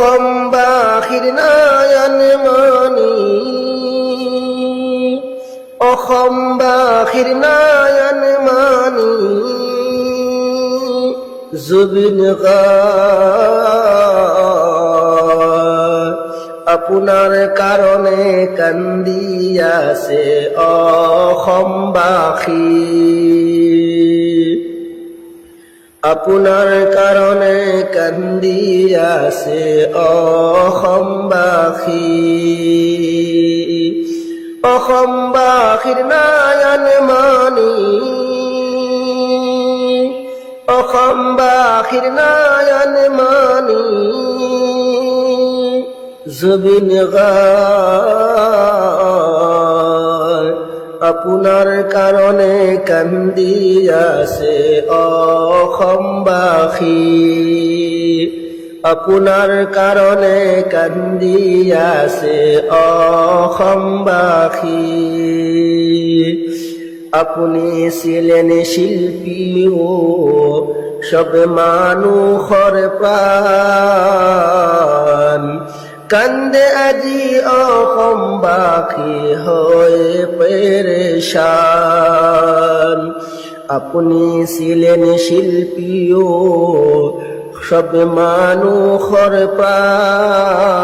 অসম বাসীৰ নয়ন মণি, অসম বাসীৰ নয়ন মণি, জুবিন গাৰ্গ আপোনাৰ কাৰণে কান্দি আছে অসমবাসী, আপোনাৰ কাৰণে কান্দি আছে অসমবাসী। অসমবাসীৰ নয়ন মণি, অসমবাসীৰ নয়ন মণি, জুবিন গাৰ্গ আপোনাৰ কাৰণে কান্দি আছে অসমবাসী, আপোনাৰ কাৰণে কান্দি আছে অসমবাসী। আপুনি ছিলেন শিল্পী সব মানুহৰ প্ৰাণ, কান্দে আজি অসমবাসী হৈ পেৰেশান। আপুনি ছিলেন শিল্পী সব মানুহৰ প্ৰাণ,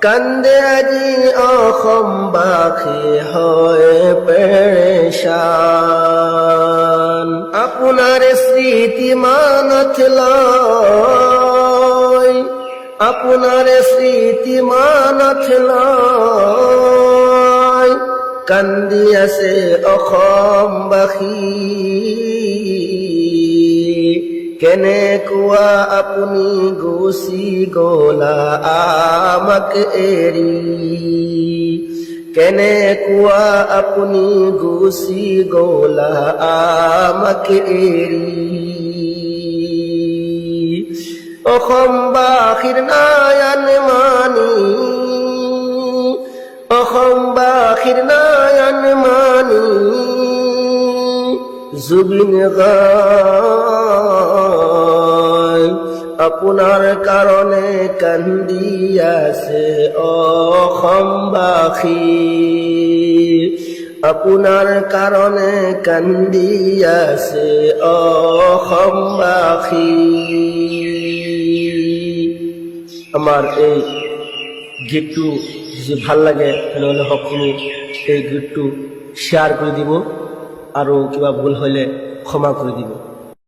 কান্দে আজি অসমবাসী হৈ পেৰেশান। আপোনাৰ স্মৃতি মানত লৈ, আপোনাৰ স্মৃতি মানত লৈ কান্দি আছে অসমবাসী। কেনেকুৱা আপুনি গুচি গলা আমাক এৰি, কেনেকুৱা আপুনি গুচি গলা আমাক এৰি। অসমবাসীৰ নয়ন মণি, অসমবাসীৰ নয়ন মণি, জুবিন গাৰ্গ আপোনাৰ কাৰণে কান্দি আছে অসমবাসী, আপোনাৰ কাৰণে কান্দি আছে অসমবাসী। আমাৰ এই গীতটো যদি ভাল লাগে তেনেহ'লে সকলো এই গীতটো শ্বেয়াৰ কৰি দিব আৰু কিবা ভুল হ'লে ক্ষমা কৰি দিব।